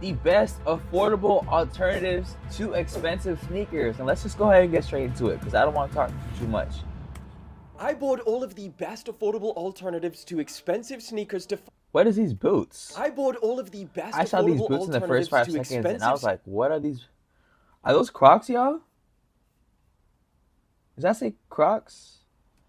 the best affordable alternatives to expensive sneakers. And let's just go ahead and get straight into it because I don't want to talk too much. I bought all of the best affordable alternatives to expensive sneakers to... What is these boots? I bought all of the best I saw these affordable boots in the first alternatives 5 to seconds and I was expensive... like, what are these? Are those Crocs, y'all? Does that say Crocs?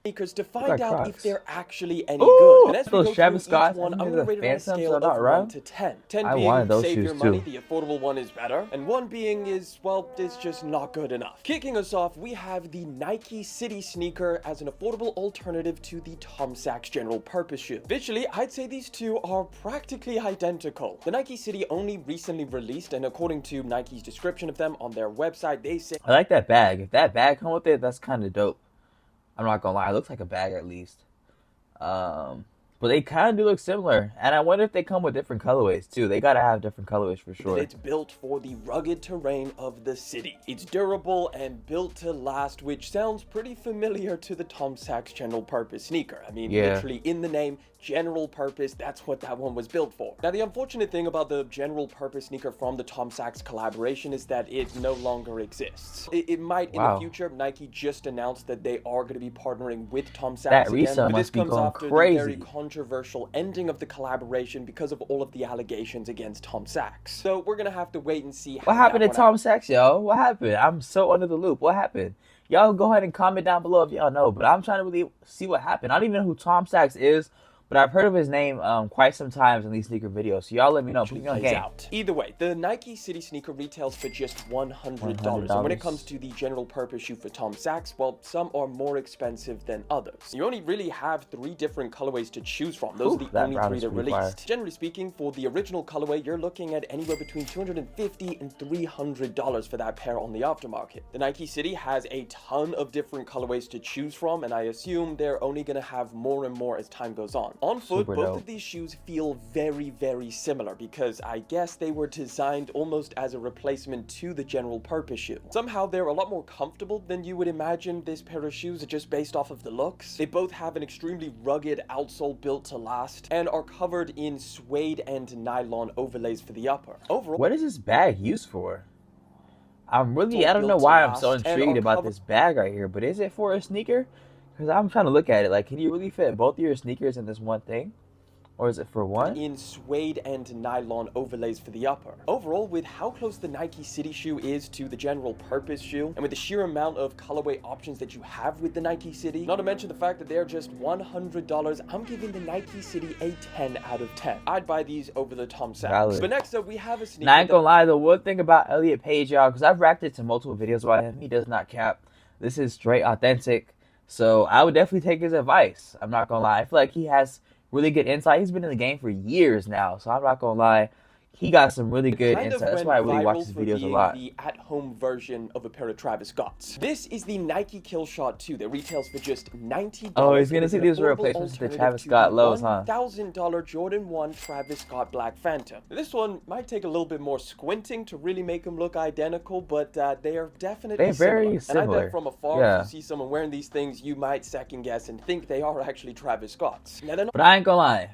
sneakers to find out Crocs. if they're actually any Ooh, good. And as we those go Travis through each Scotts, one, I I'm think going to they're rate it on a Phantoms, scale so of not 1 right. to 10. 10 I being wanted those save shoes your money, too. the affordable one is better, and 1 being is, well, it's just not good enough. Kicking us off, we have the Nike City sneaker as an affordable alternative to the Tom Sachs general purpose shoe. Visually, I'd say these two are practically identical. The Nike City only recently released, and according to Nike's description of them on their website, they say... I like that bag. If that bag come with it, that's kind of dope. I'm not gonna lie, it looks like a bag at least. But they kind of do look similar, and I wonder if they come with different colorways too. They gotta have different colorways for sure. It's built for the rugged terrain of the city. It's durable and built to last, which sounds pretty familiar to the Tom Sachs general purpose sneaker. I mean, literally in the name, general purpose, that's what that one was built for. Now, the unfortunate thing about the general purpose sneaker from the Tom Sachs collaboration is that it no longer exists. It might in the future. Nike just announced that they are going to be partnering with Tom Sachs that again, resale but this must be comes going after crazy. the very controversial ending of the collaboration because of all of the allegations against Tom Sachs. So we're gonna have to wait and see how What happened to Tom Sachs, yo? What happened? I'm so under the loop. What happened? Y'all go ahead and comment down below if y'all know, but I'm trying to really see what happened. I don't even know who Tom Sachs is, but I've heard of his name quite some times in these sneaker videos. So y'all let me know. Put me on game. Either way, the Nike City sneaker retails for just $100. And when it comes to the general purpose shoe for Tom Sachs, well, some are more expensive than others. You only really have 3 different colorways to choose from. Those are the only 3 that released. Generally speaking, for the original colorway, you're looking at anywhere between $250 and $300 for that pair on the aftermarket. The Nike City has a ton of different colorways to choose from, and I assume they're only going to have more and more as time goes on. On foot, both of these shoes feel very, very similar because I guess they were designed almost as a replacement to the general purpose shoe. Somehow they're a lot more comfortable than you would imagine this pair of shoes just based off of the looks. They both have an extremely rugged outsole built to last and are covered in suede and nylon overlays for the upper. Overall, what is this bag used for? I don't know why I'm so intrigued about this bag right here, but is it for a sneaker? Because I'm trying to look at it, like, can you really fit both of your sneakers in this one thing? Or is it for one? In suede and nylon overlays for the upper. Overall, with how close the Nike City shoe is to the general purpose shoe, and with the sheer amount of colorway options that you have with the Nike City, not to mention the fact that they're just $100, I'm giving the Nike City a 10 out of 10. I'd buy these over the Tom Sachs. But next up, we have a sneaker. Now, I ain't gonna lie, the one thing about Elliot Page, y'all, because I've reacted to multiple videos about him, he does not cap. This is straight authentic. So I would definitely take his advice. I'm not gonna lie. I feel like he has really good insight. He's been in the game for years now, so I'm not gonna lie. He got some really good insight. That's why I really watch his videos a lot. The at-home version of a pair of Travis Scott's. This is the Nike Killshot 2 that retails for just $90. Oh, he's gonna see these replacements to the Travis Scott lows, huh? $1,000 Jordan 1 Travis Scott Black Phantom. This one might take a little bit more squinting to really make them look identical, but they are definitely very similar. And I bet from afar, if you see someone wearing these things, you might second guess and think they are actually Travis Scott's. Now, but I ain't gonna lie.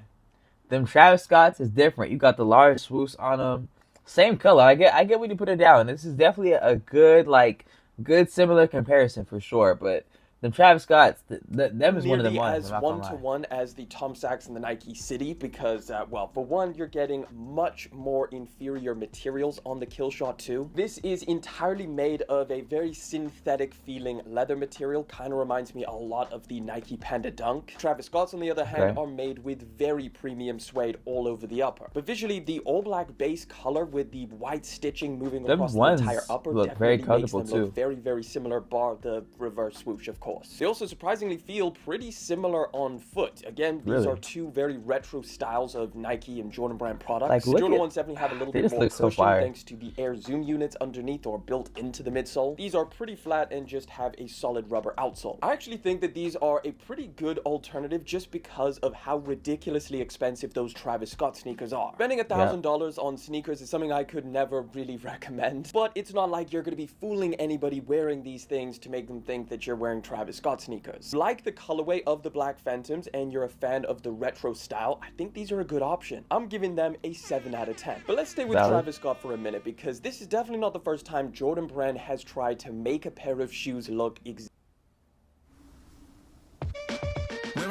Them Travis Scotts is different. You got the large swoosh on them. Same color. I get when you put it down. This is definitely a good similar comparison for sure. But them Travis Scotts, them is one of the ones. As one-to-one as the Tom Sachs and the Nike City because, well, for one, you're getting much more inferior materials on the Killshot 2. This is entirely made of a very synthetic-feeling leather material. Kind of reminds me a lot of the Nike Panda Dunk. Travis Scott's, on the other hand, are made with very premium suede all over the upper. But visually, the all-black base color with the white stitching moving across the entire upper definitely makes them look very, very similar, bar the reverse swoosh, of course. They also surprisingly feel pretty similar on foot. Again, these are 2 very retro styles of Nike and Jordan brand products. The Jordan ones definitely have a little bit more cushion thanks to the air zoom units underneath or built into the midsole. These are pretty flat and just have a solid rubber outsole. I actually think that these are a pretty good alternative just because of how ridiculously expensive those Travis Scott sneakers are. Spending $1,000 on sneakers is something I could never really recommend, but it's not like you're going to be fooling anybody wearing these things to make them think that you're wearing Travis Travis Scott sneakers. Like the colorway of the Black Phantoms and you're a fan of the retro style, I think these are a good option. I'm giving them a 7 out of 10. But let's stay with Travis Scott for a minute, because this is definitely not the first time Jordan Brand has tried to make a pair of shoes look We're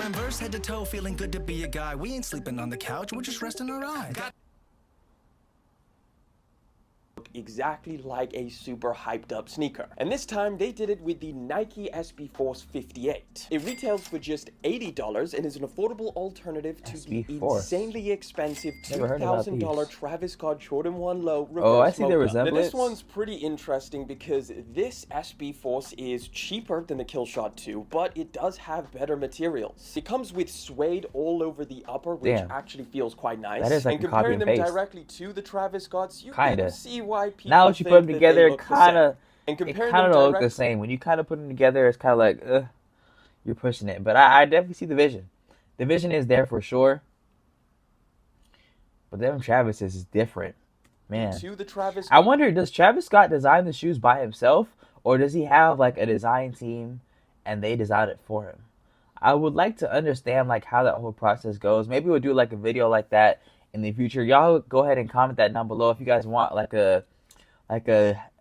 in verse head to toe, feeling good to be a guy. We ain't sleeping on the couch, we're just resting our eyes. exactly like a super hyped up sneaker. And this time they did it with the Nike SB Force 58. It retails for just $80 and is an affordable alternative to the insanely expensive $2,000 Travis Scott Jordan 1 Low reverse Oh, I see mocha. the resemblance. Now this one's pretty interesting because this SB Force is cheaper than the Killshot 2, but it does have better materials. It comes with suede all over the upper, which actually feels quite nice. That is like and comparing them directly to the Travis Scotts, you can see why people now that you put them together, it kind of don't look the same. When you kind of put them together, it's kind of like, you're pushing it. But I definitely see the vision. The vision is there for sure. But them Travis's is different, man. To the Travis, I wonder, does Travis Scott design the shoes by himself, or does he have like a design team and they design it for him? I would like to understand like how that whole process goes. Maybe we'll do like a video like that in the future. Y'all go ahead and comment that down below if you guys want like a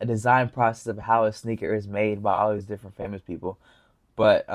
design process of how a sneaker is made by all these different famous people. But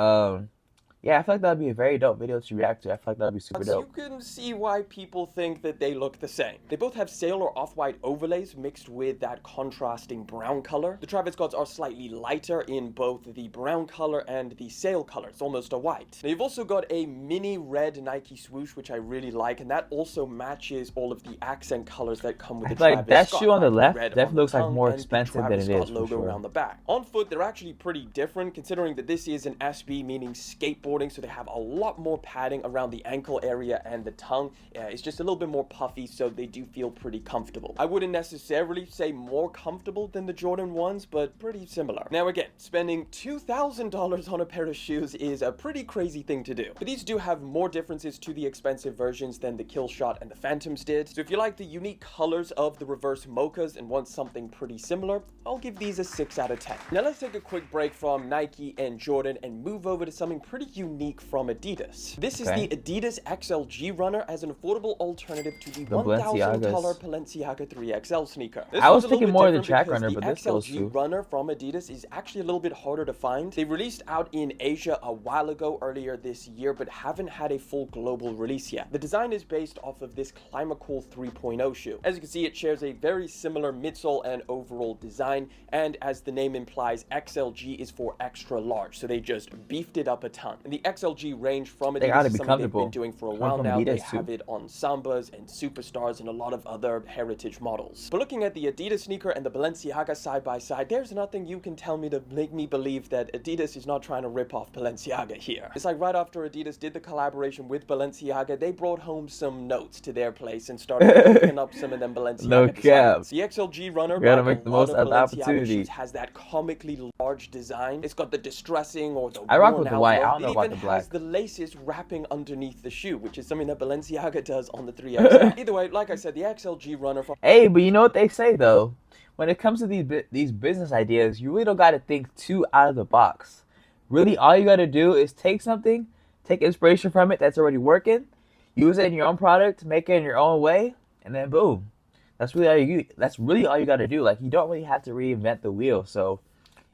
yeah, I feel like that would be a very dope video to react to. I feel like that would be super dope. You can see why people think that they look the same. They both have sail or off-white overlays mixed with that contrasting brown color. The Travis Scotts are slightly lighter in both the brown color and the sail color. It's almost a white. Now, you've also got a mini red Nike swoosh, which I really like, and that also matches all of the accent colors that come with the Travis Scott. That shoe on the left definitely looks like more expensive than it is, logo for sure. around the back. On foot, they're actually pretty different, considering that this is an SB, meaning skateboarding, so they have a lot more padding around the ankle area and the tongue. It's just a little bit more puffy, so they do feel pretty comfortable. I wouldn't necessarily say more comfortable than the Jordan 1s, but pretty similar. Now again, spending $2,000 on a pair of shoes is a pretty crazy thing to do. But these do have more differences to the expensive versions than the Killshot and the Phantoms did. So if you like the unique colors of the reverse mochas and want something pretty similar, I'll give these a 6 out of 10. Now let's take a quick break from Nike and Jordan and move over to something pretty unique from Adidas. This is the Adidas XLG Runner as an affordable alternative to the $1,000 Balenciaga 3XL sneaker. I was thinking more of the track runner, but this goes too. The too. XLG Runner from Adidas is actually a little bit harder to find. They released out in Asia a while ago, earlier this year, but haven't had a full global release yet. The design is based off of this Climacool 3.0 shoe. As you can see, it shares a very similar midsole and overall design, and as the name implies, XLG is for extra large, so they just beefed it up a ton. And the XLG range from Adidas is something they've been doing for a while now. They have it on Sambas and Superstars and a lot of other heritage models. But looking at the Adidas sneaker and the Balenciaga side by side, there's nothing you can tell me to make me believe that Adidas is not trying to rip off Balenciaga here. It's like right after Adidas did the collaboration with Balenciaga, they brought home some notes to their place and started picking up some of them Balenciaga No cap. The XLG Runner, we gotta make the most of the opportunity. Has that comically large design. It's got the distressing or the I rock with the white. I don't know about the black. It even has the laces wrapping underneath the shoe, which is something that Balenciaga does on the 3XL. Either way, like I said, the XLG Runner. Hey, but you know what they say though? When it comes to these business ideas, you really don't got to think too out of the box. Really, all you got to do is take something, take inspiration from it that's already working, use it in your own product, make it in your own way, and then boom. That's really all you got to do. Like, you don't really have to reinvent the wheel. So,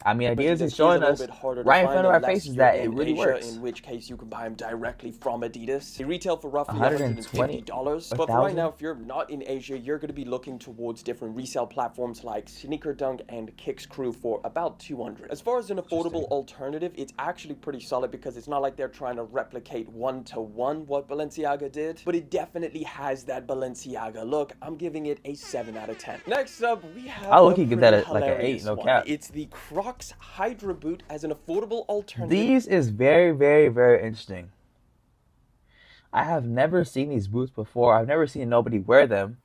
I mean, Adidas is showing us right in front of our faces that it really works. In which case, you can buy them directly from Adidas. They retail for roughly $120. But for right now, if you're not in Asia, you're going to be looking towards different resale platforms like Sneaker Dunk and Kicks Crew for about $200. As far as an affordable alternative, it's actually pretty solid because it's not like they're trying to replicate one-to-one what Balenciaga did, but it definitely has that Balenciaga look. I'm giving it a 7 out of 10. Next up, we have I'll give that like an 8, no cap. It's the Crocs Hydra boot as an affordable alternative. These is very, very, very interesting. I have never seen these boots before. I've never seen nobody wear them.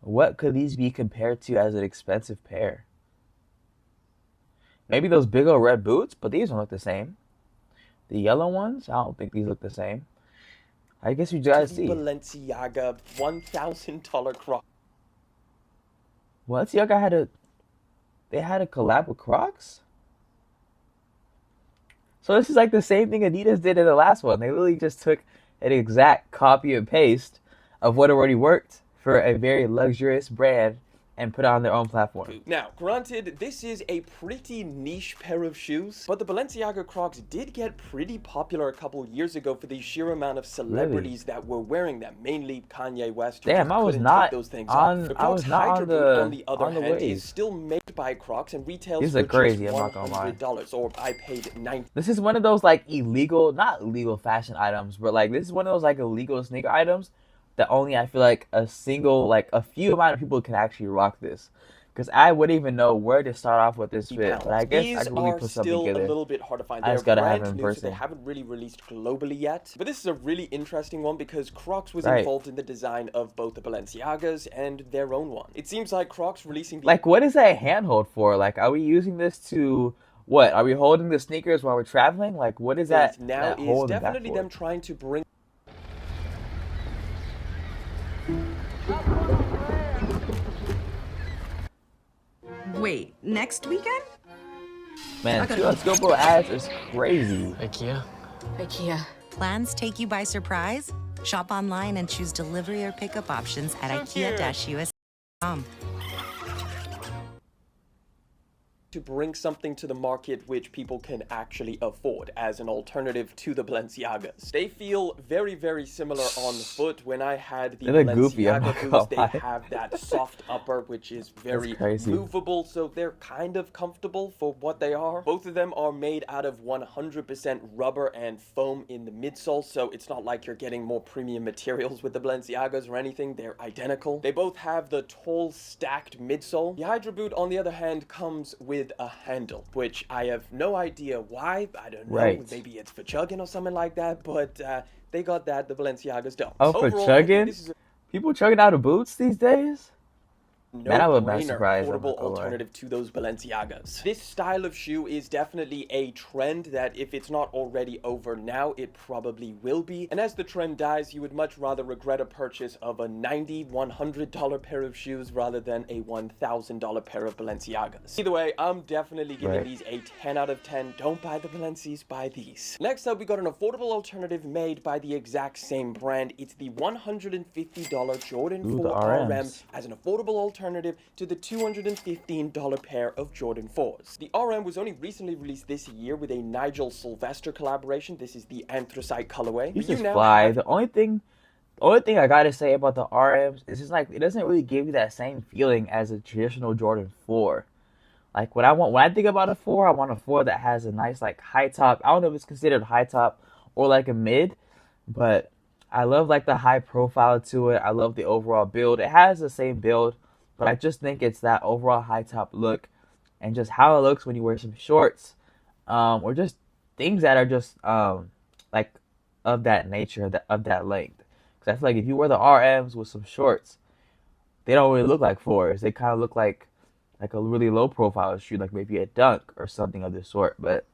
What could these be compared to as an expensive pair? Maybe those big old red boots, but these don't look the same. The yellow ones, I don't think these look the same. I guess you guys see. Balenciaga $1,000 Crocs. Balenciaga had a collab with Crocs? So this is like the same thing Adidas did in the last one. They literally just took an exact copy and paste of what already worked for a very luxurious brand and put it on their own platform. Now, granted, this is a pretty niche pair of shoes, but the Balenciaga Crocs did get pretty popular a couple years ago for the sheer amount of celebrities that were wearing them, mainly Kanye West. Who Damn, I was couldn't not take those things on. off. The I Crocs was not Hydra on boot, on the other the hand, wave. is still made by Crocs and retails These for are crazy. just I'm not gonna lie. $100, or I paid $90. This is one of those like illegal, not illegal fashion items, but like this is one of those like illegal sneaker items that only I feel like a few amount of people can actually rock this. Because I wouldn't even know where to start off with this fit, but I guess I can really put something together. These are still a little bit hard to find. I They're just gotta have brand them in new, so they person. haven't really released globally yet. But this is a really interesting one because Crocs was involved in the design of both the Balenciagas and their own one. It seems like Crocs releasing the... Like, what is that handhold for? Like, are we using this to... What? Are we holding the sneakers while we're traveling? Like, what is that? Now that is definitely them trying to bring... Wait, next weekend? Man, 2 Let's Go Bro ads is crazy. IKEA. Plans take you by surprise? Shop online and choose delivery or pickup options at IKEA-US.com. to bring something to the market which people can actually afford as an alternative to the Balenciagas. They feel very, very similar on foot. When I had the Balenciaga boots, they have that soft upper, which is very movable, so they're kind of comfortable for what they are. Both of them are made out of 100% rubber and foam in the midsole, so it's not like you're getting more premium materials with the Balenciagas or anything. They're identical. They both have the tall, stacked midsole. The Hydra boot, on the other hand, comes with a handle, which I have no idea why. I don't know. Maybe it's for chugging or something like that, but they got that. The Balenciagas don't. Oh, for chugging? People chugging out of boots these days? Man, I would not surprised. Portable alternative to those Balenciagas. This style of shoe is definitely a trend that if it's not already over now, it probably will be. And as the trend dies, you would much rather regret a purchase of a $90, $100 pair of shoes rather than a $1,000 pair of Balenciagas. Either way, I'm definitely giving these a 10 out of 10. Don't buy the Balencis, buy these. Next up, we got an affordable alternative made by the exact same brand. It's the $150 Jordan 4 RM as an affordable alternative to the $215 pair of Jordan 4s. The RM was only recently released this year with a Nigel Sylvester collaboration. This is the anthracite colorway. These just fly. The only thing I gotta say about the RMs is just like it doesn't really give you that same feeling as a traditional Jordan 4. Like when I think about a 4, I want a 4 that has a nice like high top. I don't know if it's considered high top or like a mid, but I love like the high profile to it. I love the overall build. It has the same build, but I just think it's that overall high top look and just how it looks when you wear some shorts, or just things that are just like of that nature, of that length. Because I feel like if you wear the RMs with some shorts, they don't really look like 4s. They kind of look like a really low profile shoe, like maybe a Dunk or something of the sort. But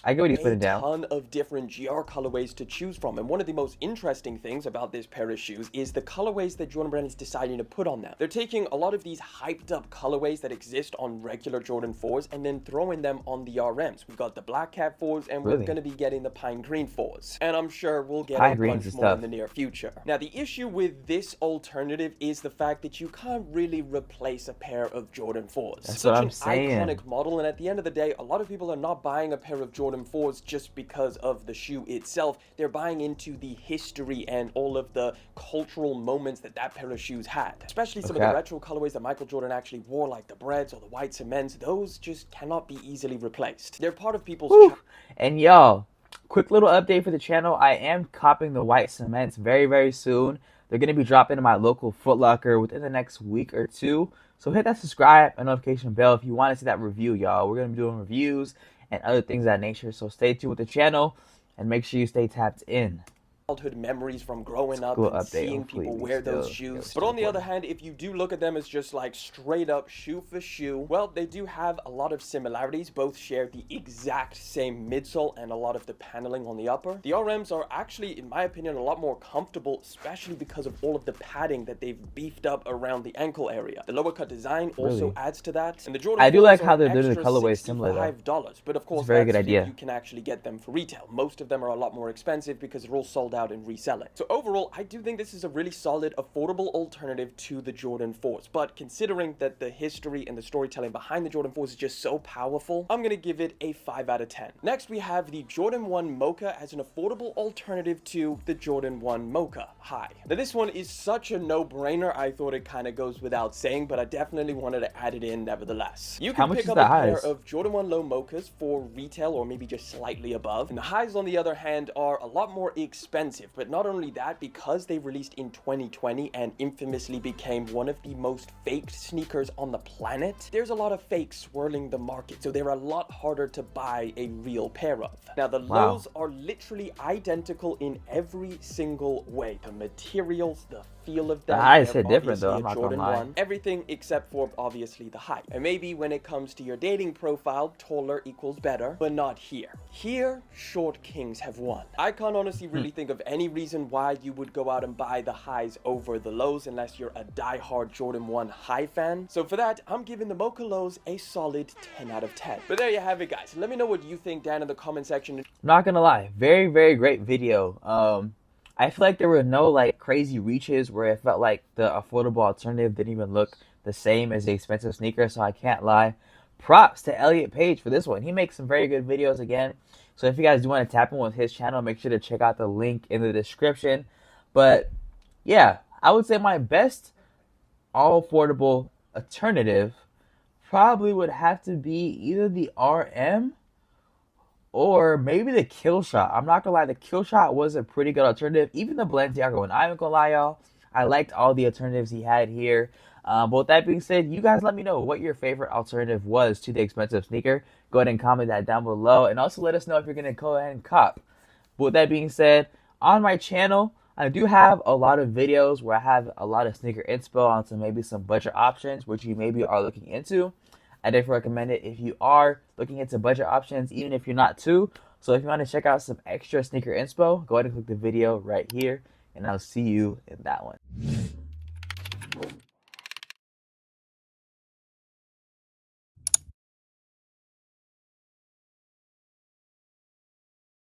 I get what he's putting down. A ton of different GR colorways to choose from, and one of the most interesting things about this pair of shoes is the colorways that Jordan Brand is deciding to put on them. They're taking a lot of these hyped up colorways that exist on regular Jordan 4s and then throwing them on the RMs. We've got the Black Cat 4s, and we're going to be getting the Pine Green 4s. And I'm sure we'll get a bunch more in the near future. Now, the issue with this alternative is the fact that you can't really replace a pair of Jordan 4s. That's what I'm saying. Such an iconic model, and at the end of the day, a lot of people are not buying a pair of Jordan 4s just because of the shoe itself. They're buying into the history and all of the cultural moments that pair of shoes had. Especially some of the retro colorways that Michael Jordan actually wore, like the Breads or the White Cements. Those just cannot be easily replaced. They're part of people's... And y'all, quick little update for the channel. I am copping the White Cements very, very soon. They're going to be dropping in my local Foot Locker within the next week or two. So hit that subscribe and notification bell if you want to see that review, y'all. We're going to be doing reviews and other things of that nature. So stay tuned with the channel and make sure you stay tapped in. childhood memories from growing up School and update. seeing Hopefully people we wear those still- shoes. still But on the other recording. hand, if you do look at them as just like straight up shoe for shoe, well, they do have a lot of similarities. Both share the exact same midsole and a lot of the paneling on the upper. The RMs are actually, in my opinion, a lot more comfortable, especially because of all of the padding that they've beefed up around the ankle area. The lower cut design also Really? adds to that. And the Jordan I do 4s like are how they're doing the extra colorways similar, though. $65, but of course a very that's good if idea. you can actually get them for retail. Most of them are a lot more expensive because they're all sold out and reselling. So overall, I do think this is a really solid, affordable alternative to the Jordan 4s. But considering that the history and the storytelling behind the Jordan 4s is just so powerful, I'm gonna give it a 5 out of 10. Next, we have the Jordan 1 Mocha as an affordable alternative to the Jordan 1 Mocha High. Now this one is such a no-brainer, I thought it kind of goes without saying, but I definitely wanted to add it in nevertheless. You How can much pick is up the a pair highs? of Jordan 1 Low Mochas for retail or maybe just slightly above. And the highs, on the other hand, are a lot more expensive. But not only that, because they released in 2020 and infamously became one of the most faked sneakers on the planet, there's a lot of fakes swirling the market. So they're a lot harder to buy a real pair of. Now, the Wow. lows are literally identical in every single way. The materials, the feel of them. highs they're hit different, though, obviously I'm a not gonna Jordan lie. 1. Everything except for obviously the height. And maybe when it comes to your dating profile, taller equals better, but not here. Here, short kings have won. I can't honestly really think of any reason why you would go out and buy the highs over the lows unless you're a die-hard Jordan 1 high fan. So for that, I'm giving the Mocha lows a solid 10 out of 10. But there you have it, guys. Let me know what you think down in the comment section. I'm not gonna lie, very, very great video. I feel like there were no like crazy reaches where it felt like the affordable alternative didn't even look the same as the expensive sneaker, so I can't lie. Props to Elliot Page for this one. He makes some very good videos again. So if you guys do want to tap in with his channel, make sure to check out the link in the description. But yeah, I would say my best all affordable alternative probably would have to be either the RM or maybe the Kill Shot. I'm not gonna lie, the Kill Shot was a pretty good alternative. Even the Balenciaga one. I'm not gonna lie, y'all. I liked all the alternatives he had here. But with that being said, you guys let me know what your favorite alternative was to the expensive sneaker. Go ahead and comment that down below. And also let us know if you're gonna go ahead and cop. But with that being said, on my channel, I do have a lot of videos where I have a lot of sneaker inspo on some maybe some budget options, which you maybe are looking into. I definitely recommend it if you are looking into budget options, even if you're not too. So if you want to check out some extra sneaker inspo, go ahead and click the video right here, and I'll see you in that one.